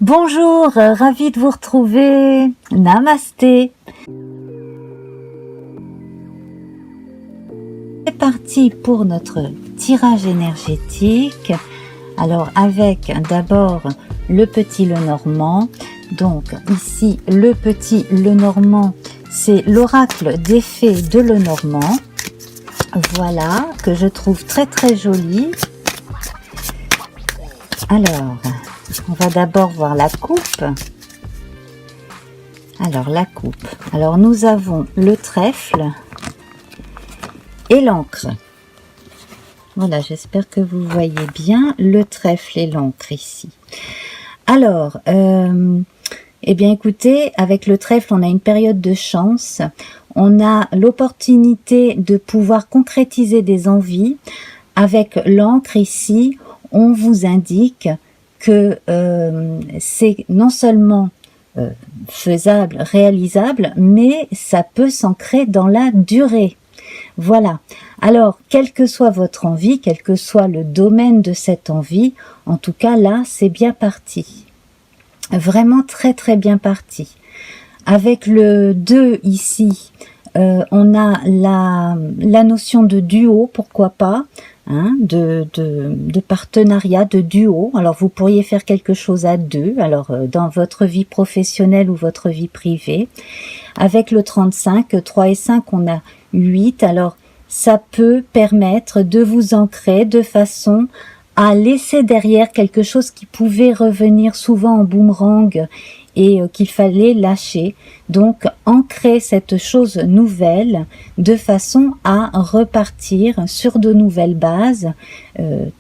Bonjour, ravie de vous retrouver. Namasté. C'est parti pour notre tirage énergétique. Alors avec d'abord le petit Lenormand. Donc ici le petit Lenormand, c'est l'oracle des fées de Lenormand. Voilà, que je trouve très très joli. Alors, on va d'abord voir la coupe. Alors la coupe. Alors nous avons le trèfle et l'encre. Voilà, j'espère que vous voyez bien le trèfle et l'encre ici. Alors, eh bien écoutez, avec le trèfle, on a une période de chance. On a l'opportunité de pouvoir concrétiser des envies. Avec l'encre ici, on vous indique que c'est non seulement faisable, réalisable, mais ça peut s'ancrer dans la durée. Voilà. Alors, quelle que soit votre envie, quel que soit le domaine de cette envie, en tout cas là, c'est bien parti. Vraiment très très bien parti. Avec le 2 ici, on a la notion de duo, pourquoi pas, hein, de partenariat, de duo. Alors vous pourriez faire quelque chose à deux, alors dans votre vie professionnelle ou votre vie privée. Avec le 35, 3 et 5, on a 8. Alors ça peut permettre de vous ancrer de façon à laisser derrière quelque chose qui pouvait revenir souvent en boomerang et qu'il fallait lâcher. Donc ancrer cette chose nouvelle de façon à repartir sur de nouvelles bases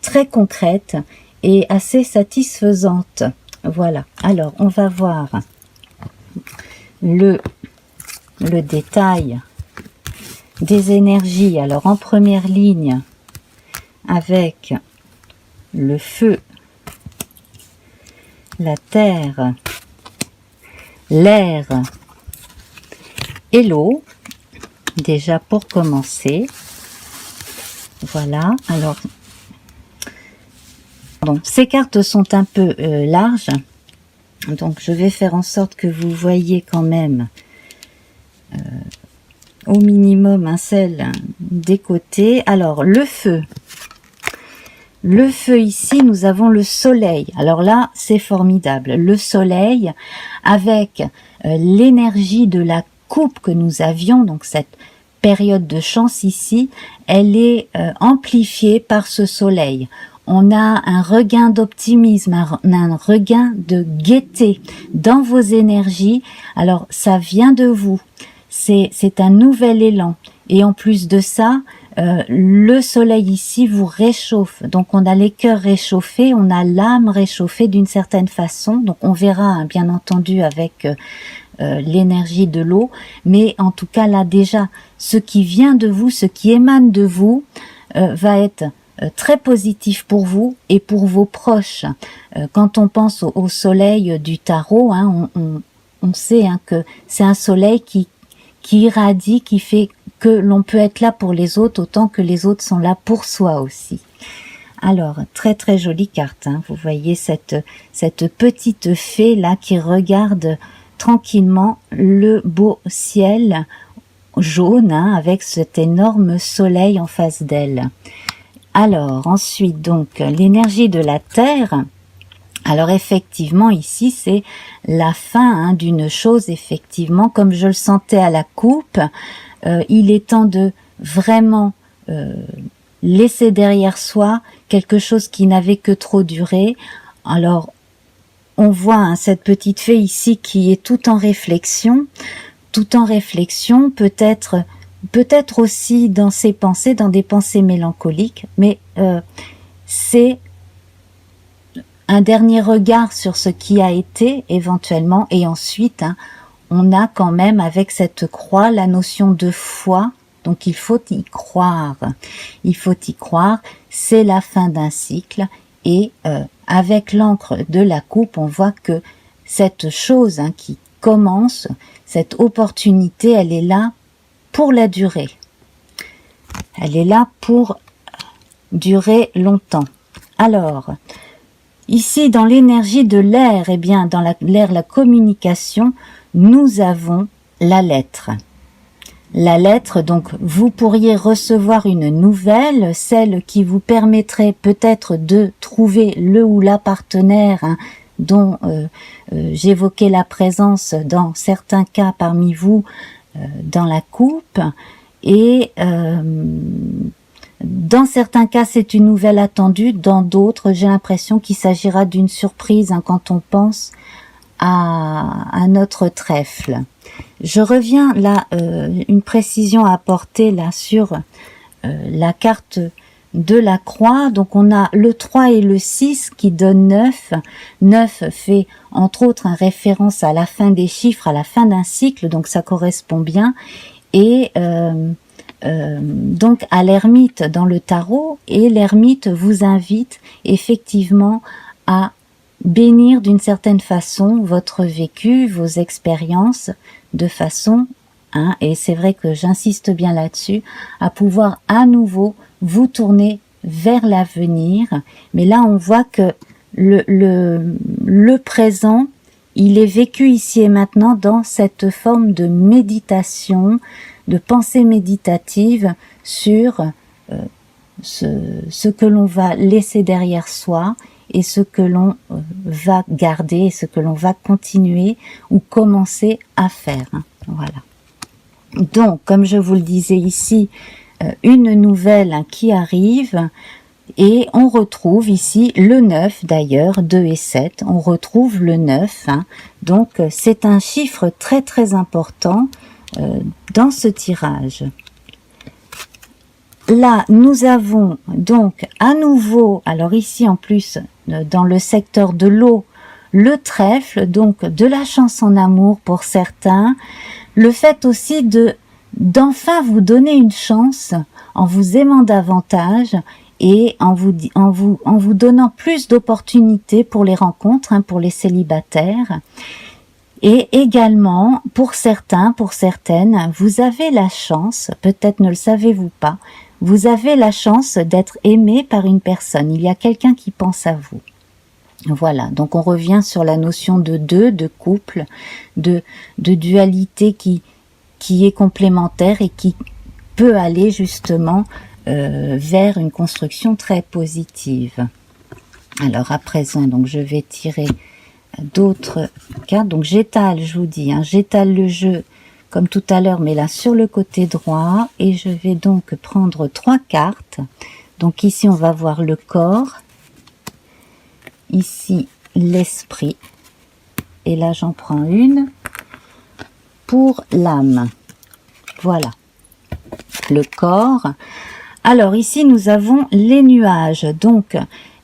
très concrètes et assez satisfaisantes. Voilà. Alors on va voir le détail des énergies. Alors en première ligne avec le feu, la terre, l'air et l'eau, déjà pour commencer. Voilà. Alors bon, ces cartes sont un peu larges, donc je vais faire en sorte que vous voyez quand même au minimum un seul des côtés. Alors le feu ici, nous avons le soleil. Alors là, c'est formidable. Le soleil avec l'énergie de la coupe que nous avions, donc cette période de chance ici, elle est amplifiée par ce soleil. On a un regain d'optimisme, un regain de gaieté dans vos énergies. Alors, ça vient de vous. C'est un nouvel élan. Et en plus de ça, le soleil ici vous réchauffe. Donc on a les cœurs réchauffés, on a l'âme réchauffée d'une certaine façon. Donc on verra, hein, bien entendu, avec l'énergie de l'eau. Mais en tout cas, là déjà, ce qui vient de vous, ce qui émane de vous, va être très positif pour vous et pour vos proches. Quand on pense au soleil du tarot, hein, on sait, hein, que c'est un soleil qui irradie, qui fait que l'on peut être là pour les autres autant que les autres sont là pour soi aussi. Alors, très très jolie carte, hein. Vous voyez cette petite fée là qui regarde tranquillement le beau ciel jaune, hein, avec cet énorme soleil en face d'elle. Alors, ensuite, donc, l'énergie de la terre. Alors effectivement ici c'est la fin, hein, d'une chose, effectivement, comme je le sentais à la coupe. Il est temps de vraiment laisser derrière soi quelque chose qui n'avait que trop duré. Alors on voit, hein, cette petite fée ici qui est tout en réflexion, peut-être aussi dans ses pensées, dans des pensées mélancoliques, mais c'est un dernier regard sur ce qui a été éventuellement, et ensuite, hein, on a quand même avec cette croix la notion de foi, donc il faut y croire. Il faut y croire, c'est la fin d'un cycle, et avec l'encre de la coupe, on voit que cette chose, hein, qui commence, cette opportunité, elle est là pour la durée. Elle est là pour durer longtemps. Alors, Ici, dans l'énergie de l'air, eh bien, dans l'air, la communication, nous avons la lettre. La lettre, donc, vous pourriez recevoir une nouvelle, celle qui vous permettrait peut-être de trouver le ou la partenaire, hein, dont j'évoquais la présence dans certains cas parmi vous dans la coupe, et dans certains cas c'est une nouvelle attendue, dans d'autres j'ai l'impression qu'il s'agira d'une surprise, hein, quand on pense à notre trèfle. Je reviens là, une précision à apporter là sur la carte de la croix. Donc on a le 3 et le 6 qui donnent 9. 9 fait entre autres une référence à la fin des chiffres, à la fin d'un cycle, donc ça correspond bien. Et donc à l'ermite dans le tarot, et l'ermite vous invite effectivement à bénir d'une certaine façon votre vécu, vos expériences, de façon, hein, et c'est vrai que j'insiste bien là-dessus, à pouvoir à nouveau vous tourner vers l'avenir. Mais là on voit que le présent, il est vécu ici et maintenant dans cette forme de méditation, de pensée méditative sur ce que l'on va laisser derrière soi et ce que l'on va garder et ce que l'on va continuer ou commencer à faire. Voilà. Donc, comme je vous le disais ici, une nouvelle qui arrive, et on retrouve ici le 9 d'ailleurs, 2 et 7, on retrouve le 9, hein. Donc c'est un chiffre très très important dans ce tirage. Là, nous avons donc à nouveau, alors ici en plus, dans le secteur de l'eau, le trèfle, donc de la chance en amour pour certains, le fait aussi d'enfin vous donner une chance en vous aimant davantage et en vous donnant plus d'opportunités pour les rencontres, hein, pour les célibataires. Et également, pour certains, pour certaines, vous avez la chance, peut-être ne le savez-vous pas, vous avez la chance d'être aimé par une personne. Il y a quelqu'un qui pense à vous. Voilà, donc on revient sur la notion de deux, de couple, de dualité qui est complémentaire et qui peut aller justement vers une construction très positive. Alors à présent, donc je vais tirer d'autres cartes. Donc j'étale, je vous dis, hein, j'étale le jeu comme tout à l'heure, mais là sur le côté droit, et je vais donc prendre 3 cartes. Donc ici on va voir le corps, ici l'esprit, et là j'en prends une pour l'âme. Voilà, le corps. Alors ici nous avons les nuages, donc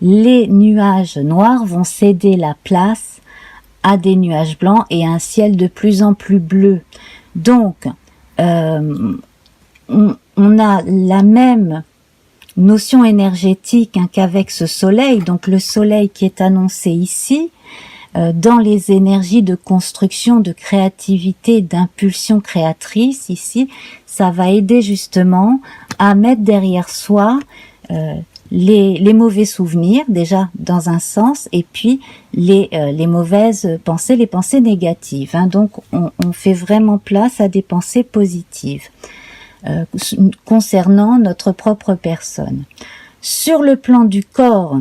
les nuages noirs vont céder la place à des nuages blancs et un ciel de plus en plus bleu. Donc on a la même notion énergétique, hein, qu'avec ce soleil, donc le soleil qui est annoncé ici, dans les énergies de construction, de créativité, d'impulsion créatrice ici, ça va aider justement à mettre derrière soi les mauvais souvenirs, déjà dans un sens, et puis les mauvaises pensées, les pensées négatives, hein. Donc on fait vraiment place à des pensées positives concernant notre propre personne. Sur le plan du corps,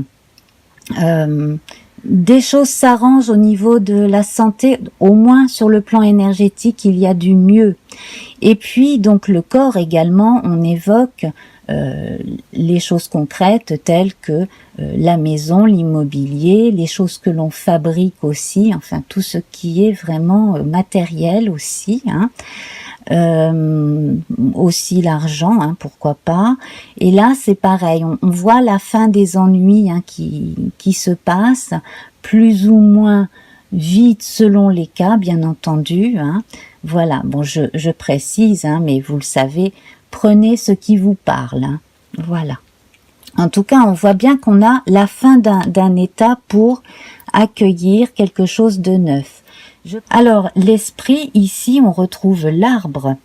des choses s'arrangent au niveau de la santé, au moins sur le plan énergétique, il y a du mieux. Et puis, donc, le corps également, on évoque les choses concrètes telles que la maison, l'immobilier, les choses que l'on fabrique aussi, enfin, tout ce qui est vraiment matériel aussi, hein. Aussi l'argent, hein, pourquoi pas. Et là c'est pareil, on voit la fin des ennuis, hein, qui se passent plus ou moins vite selon les cas, bien entendu, hein. Voilà, bon je précise, hein, mais vous le savez, prenez ce qui vous parle, hein. Voilà. En tout cas, on voit bien qu'on a la fin d'un état pour accueillir quelque chose de neuf. Alors, l'esprit, ici, on retrouve l'arbre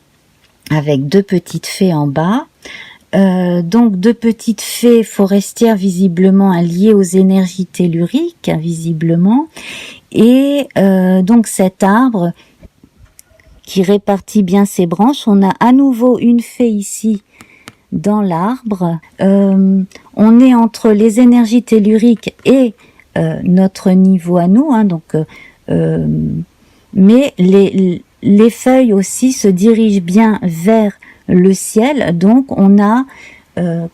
avec 2 petites fées en bas. Donc de petites fées forestières visiblement liées aux énergies telluriques, visiblement, et donc cet arbre qui répartit bien ses branches. On a à nouveau une fée ici dans l'arbre. On est entre les énergies telluriques et notre niveau à nous, hein, donc mais les feuilles aussi se dirigent bien vers le ciel, donc on a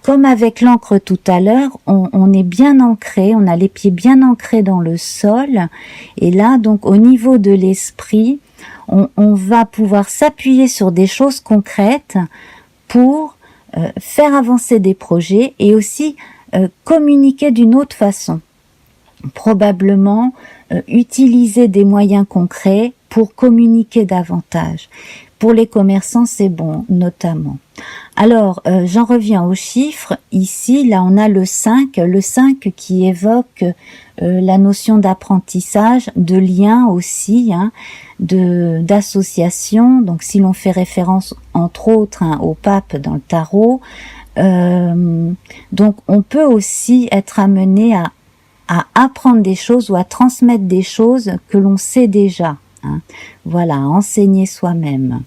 comme avec l'encre tout à l'heure, on est bien ancré, on a les pieds bien ancrés dans le sol, et là donc au niveau de l'esprit, on va pouvoir s'appuyer sur des choses concrètes pour faire avancer des projets et aussi communiquer d'une autre façon. Probablement utiliser des moyens concrets pour communiquer davantage. Pour les commerçants, c'est bon, notamment. Alors, j'en reviens aux chiffres. Ici, là, on a le 5 qui évoque la notion d'apprentissage, de lien aussi, hein, d'association. Donc, si l'on fait référence, entre autres, hein, au pape dans le tarot, donc on peut aussi être amené à apprendre des choses ou à transmettre des choses que l'on sait déjà. Hein. Voilà, enseigner soi-même.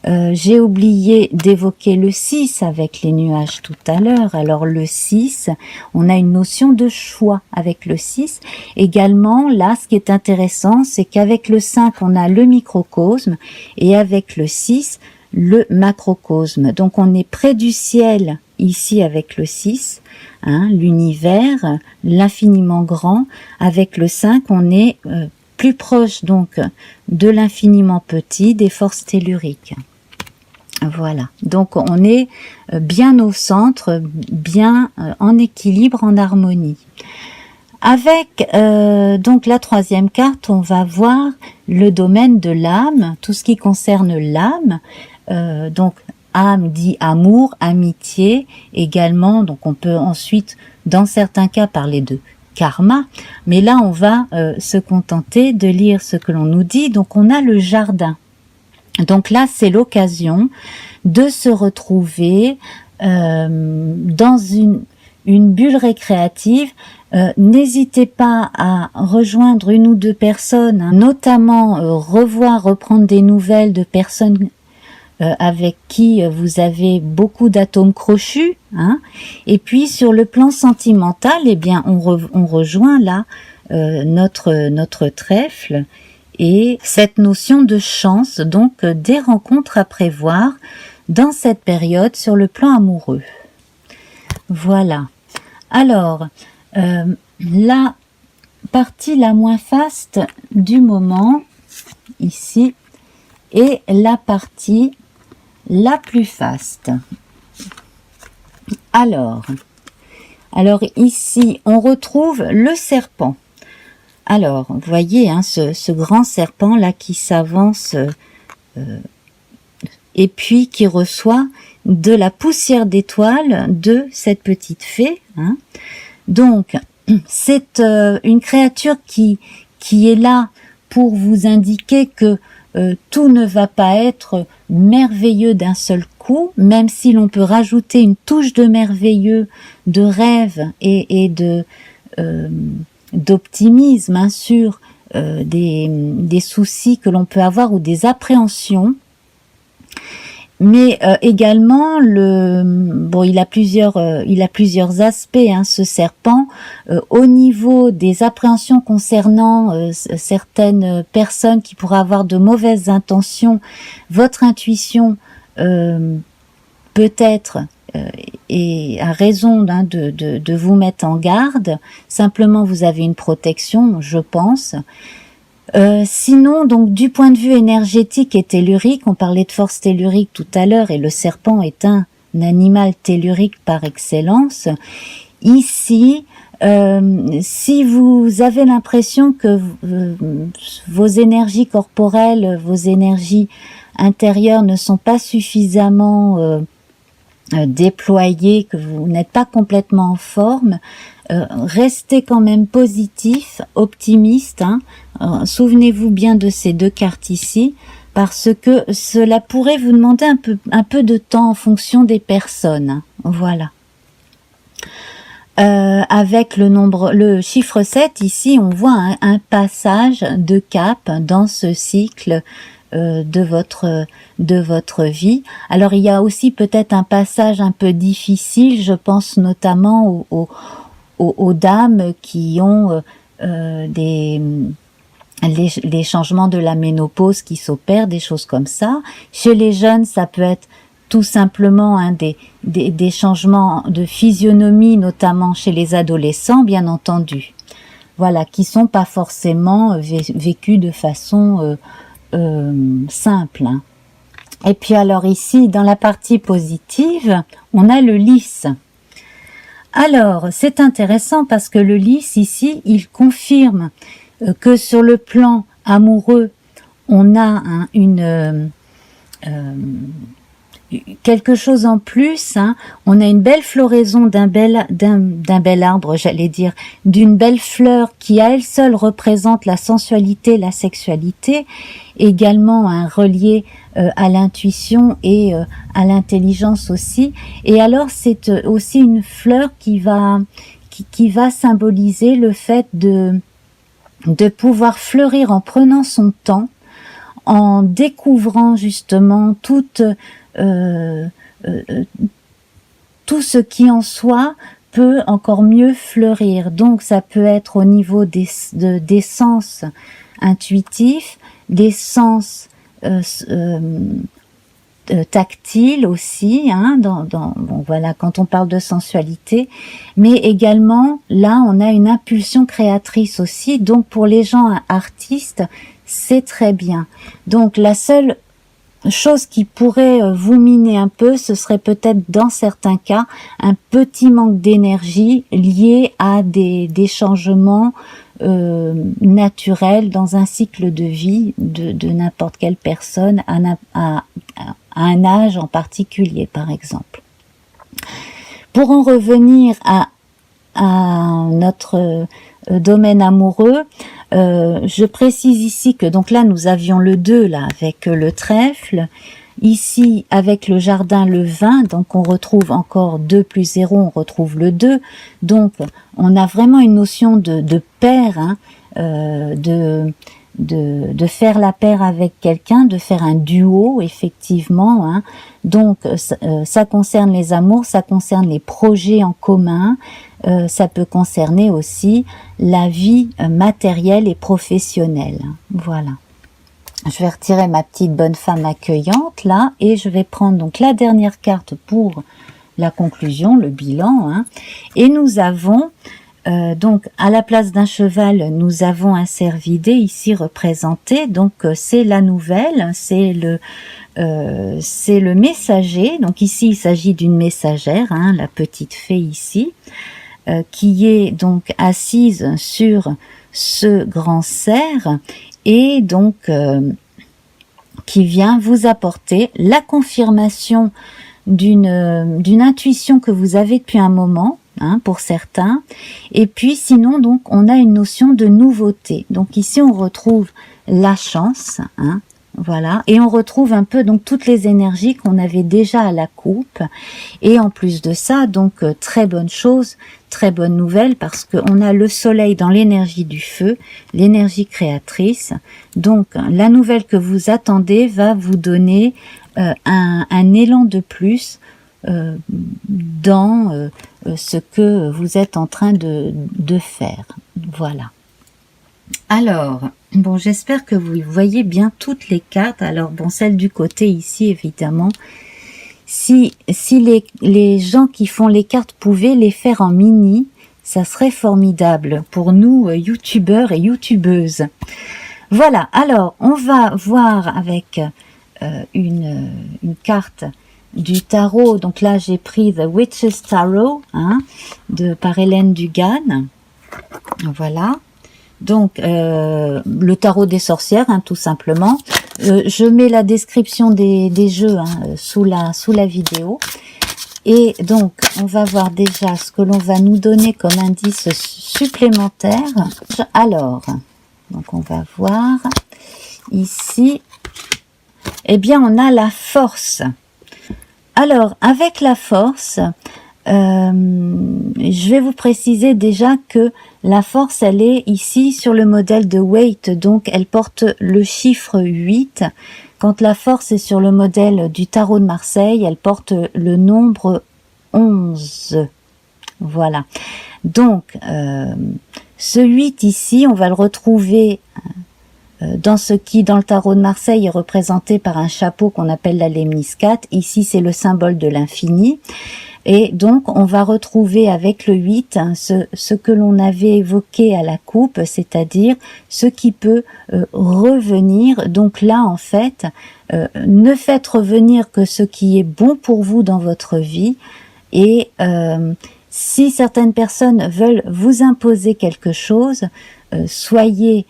J'ai oublié d'évoquer le 6 avec les nuages tout à l'heure. Alors le 6, on a une notion de choix avec le 6. Également, là, ce qui est intéressant, c'est qu'avec le 5, on a le microcosme et avec le 6, le macrocosme. Donc on est près du ciel ici avec le 6, hein, l'univers, l'infiniment grand. Avec le 5, on est plus proche donc de l'infiniment petit, des forces telluriques. Voilà, donc on est bien au centre, bien en équilibre, en harmonie. Avec donc la troisième carte, on va voir le domaine de l'âme, tout ce qui concerne l'âme. Donc âme dit amour, amitié également. Donc on peut ensuite, dans certains cas, parler de karma, mais là on va se contenter de lire ce que l'on nous dit. Donc on a le jardin. Donc là c'est l'occasion de se retrouver dans une bulle récréative. N'hésitez pas à rejoindre une ou deux personnes, hein, notamment reprendre des nouvelles de personnes avec qui vous avez beaucoup d'atomes crochus, hein. Et puis sur le plan sentimental, eh bien on rejoint là notre trèfle et cette notion de chance, donc des rencontres à prévoir dans cette période sur le plan amoureux. Voilà. Alors la partie la moins faste du moment ici est la partie la plus faste. Alors ici, on retrouve le serpent. Alors, vous voyez, hein, ce grand serpent là qui s'avance et puis qui reçoit de la poussière d'étoiles de cette petite fée. Hein. Donc, c'est une créature qui est là pour vous indiquer que tout ne va pas être merveilleux d'un seul coup, même si l'on peut rajouter une touche de merveilleux, de rêve et d'optimisme, hein, sur des soucis que l'on peut avoir ou des appréhensions. Mais également il a plusieurs aspects, hein, ce serpent. Au niveau des appréhensions concernant certaines personnes qui pourraient avoir de mauvaises intentions, votre intuition peut-être et a raison, hein, de vous mettre en garde. Simplement, vous avez une protection, je pense. Sinon, donc du point de vue énergétique et tellurique, on parlait de force tellurique tout à l'heure et le serpent est un animal tellurique par excellence. Ici, si vous avez l'impression que vos énergies corporelles, vos énergies intérieures ne sont pas suffisamment déployées, que vous n'êtes pas complètement en forme, restez quand même positif, optimiste, hein. Souvenez-vous bien de ces deux cartes ici, parce que cela pourrait vous demander un peu de temps en fonction des personnes. Hein. Voilà. Avec le chiffre 7, ici, on voit un passage de cap dans ce cycle de votre vie. Alors, il y a aussi peut-être un passage un peu difficile, je pense notamment aux dames qui ont les changements de la ménopause qui s'opèrent, des choses comme ça. Chez les jeunes, ça peut être tout simplement des changements de physionomie, notamment chez les adolescents, bien entendu. Voilà, qui sont pas forcément vécus de façon simple. Hein. Et puis alors ici, dans la partie positive, on a le lys. Alors, c'est intéressant parce que le lys ici, il confirme que sur le plan amoureux, on a quelque chose en plus, hein. On a une belle floraison d'un bel arbre, j'allais dire, d'une belle fleur qui à elle seule représente la sensualité, la sexualité, également un relié à l'intuition et à l'intelligence aussi. Et alors c'est aussi une fleur qui va symboliser le fait de pouvoir fleurir en prenant son temps, en découvrant justement tout ce qui en soi peut encore mieux fleurir. Donc ça peut être au niveau des sens intuitifs, des sens tactiles aussi, hein, bon, voilà, quand on parle de sensualité, mais également là on a une impulsion créatrice aussi. Donc pour les gens artistes, c'est très bien. Donc la seule chose qui pourrait vous miner un peu, ce serait peut-être dans certains cas un petit manque d'énergie lié à des changements naturels dans un cycle de vie de n'importe quelle personne à un âge en particulier, par exemple. Pour en revenir à notre domaine amoureux, je précise ici que donc là nous avions le 2 là avec le trèfle, ici avec le jardin le 20, donc on retrouve encore 2 plus 0, on retrouve le 2, donc on a vraiment une notion de paire, hein, de faire la paire avec quelqu'un, de faire un duo effectivement, hein. Donc ça concerne les amours, ça concerne les projets en commun, ça peut concerner aussi la vie matérielle et professionnelle. Voilà. Je vais retirer ma petite bonne femme accueillante là et je vais prendre donc la dernière carte pour la conclusion, le bilan, hein. Et nous avons donc à la place d'un cheval, nous avons un cervidé ici représenté. Donc c'est la nouvelle, c'est le messager. Donc ici il s'agit d'une messagère, hein, la petite fée ici, qui est donc assise sur ce grand cerf et donc qui vient vous apporter la confirmation d'une intuition que vous avez depuis un moment, hein, pour certains. Et puis sinon donc on a une notion de nouveauté. Donc ici on retrouve la chance, hein, voilà, et on retrouve un peu donc toutes les énergies qu'on avait déjà à la coupe. Et en plus de ça, donc très bonne chose, très bonne nouvelle, parce qu'on a le soleil dans l'énergie du feu, l'énergie créatrice. Donc la nouvelle que vous attendez va vous donner un élan de plus dans ce que vous êtes en train de faire. Voilà. Alors, bon, j'espère que vous voyez bien toutes les cartes. Alors, bon, celle du côté ici, évidemment, si les gens qui font les cartes pouvaient les faire en mini, ça serait formidable pour nous, youtubeurs et youtubeuses. Voilà, alors, on va voir avec une carte du tarot. Donc là, j'ai pris The Witch's Tarot, hein, par Hélène Dugan. Voilà. Donc, le tarot des sorcières, hein, tout simplement. Je mets la description des jeux, hein, sous la vidéo. Et donc, on va voir déjà ce que l'on va nous donner comme indice supplémentaire. Alors, donc on va voir ici. Eh bien, on a la force. Alors, avec la force, je vais vous préciser déjà que la force, elle est ici sur le modèle de Waite, donc elle porte le chiffre 8. Quand la force est sur le modèle du tarot de Marseille, elle porte le nombre 11. Voilà. Donc, ce 8 ici, on va le retrouver dans ce qui, dans le tarot de Marseille, est représenté par un chapeau qu'on appelle la lemniscate. Ici, c'est le symbole de l'infini. Et donc, on va retrouver avec le 8 ce que l'on avait évoqué à la coupe, c'est-à-dire ce qui peut revenir. Donc là, en fait, ne faites revenir que ce qui est bon pour vous dans votre vie. Et si certaines personnes veulent vous imposer quelque chose, soyez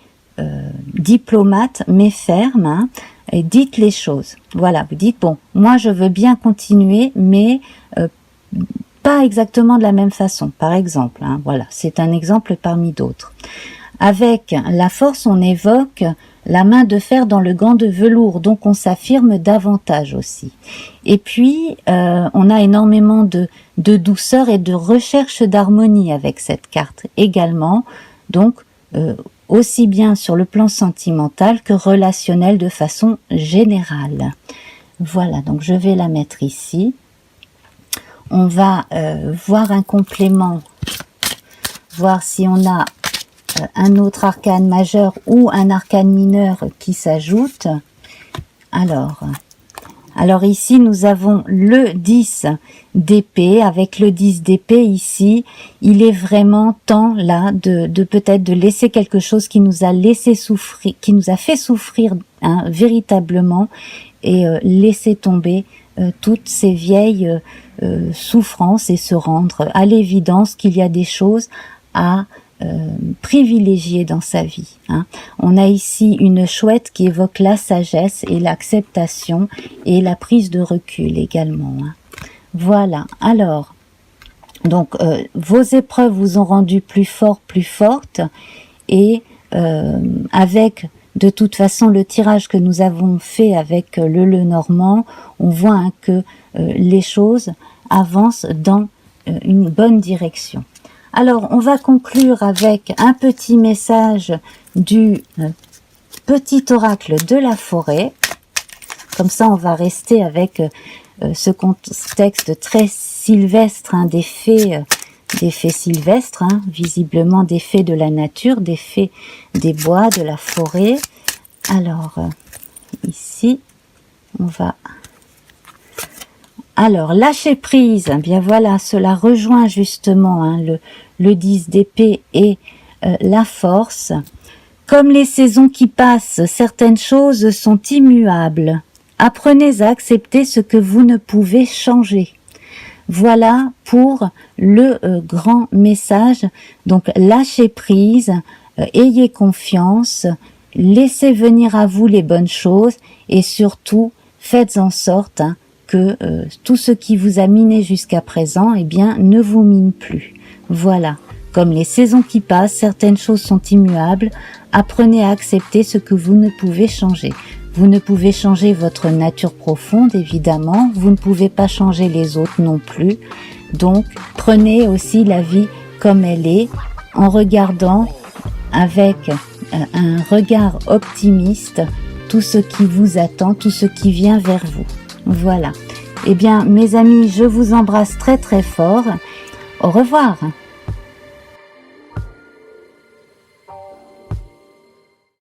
diplomate, mais ferme, hein, et dites les choses. Voilà, vous dites, bon, moi je veux bien continuer, mais pas exactement de la même façon, par exemple. Hein, voilà, c'est un exemple parmi d'autres. Avec la force, on évoque la main de fer dans le gant de velours, donc on s'affirme davantage aussi. Et puis, on a énormément de douceur et de recherche d'harmonie avec cette carte également, donc aussi bien sur le plan sentimental que relationnel de façon générale. Voilà, donc je vais la mettre ici. On va voir un complément, voir si on a un autre arcane majeur ou un arcane mineur qui s'ajoute. Alors ici, nous avons le 10 d'épée. Avec le 10 d'épée ici, il est vraiment temps là de peut-être de laisser quelque chose qui nous a laissé souffrir, qui nous a fait souffrir hein, véritablement, et laisser tomber toutes ces vieilles souffrances et se rendre à l'évidence qu'il y a des choses à privilégier dans sa vie. Hein. On a ici une chouette qui évoque la sagesse et l'acceptation et la prise de recul également. Hein. Voilà. Alors, donc vos épreuves vous ont rendu plus fort, plus forte, et avec de toute façon le tirage que nous avons fait avec le Lenormand, on voit hein, que les choses avancent dans une bonne direction. Alors, on va conclure avec un petit message du petit oracle de la forêt. Comme ça, on va rester avec ce contexte très sylvestre, hein, des fées sylvestres, hein, visiblement des fées de la nature, des fées des bois, de la forêt. Alors, ici, on va... Alors, lâcher prise, eh bien voilà, cela rejoint justement hein, le 10 d'épée et la force. Comme les saisons qui passent, certaines choses sont immuables. Apprenez à accepter ce que vous ne pouvez changer. Voilà pour le grand message. Donc, lâchez prise, ayez confiance, laissez venir à vous les bonnes choses et surtout, faites en sorte hein, que tout ce qui vous a miné jusqu'à présent, eh bien, ne vous mine plus. Voilà. Comme les saisons qui passent, certaines choses sont immuables. Apprenez à accepter ce que vous ne pouvez changer. Vous ne pouvez changer votre nature profonde, évidemment. Vous ne pouvez pas changer les autres non plus. Donc, prenez aussi la vie comme elle est, en regardant avec un regard optimiste tout ce qui vous attend, tout ce qui vient vers vous. Voilà. Eh bien, mes amis, je vous embrasse très très fort. Au revoir.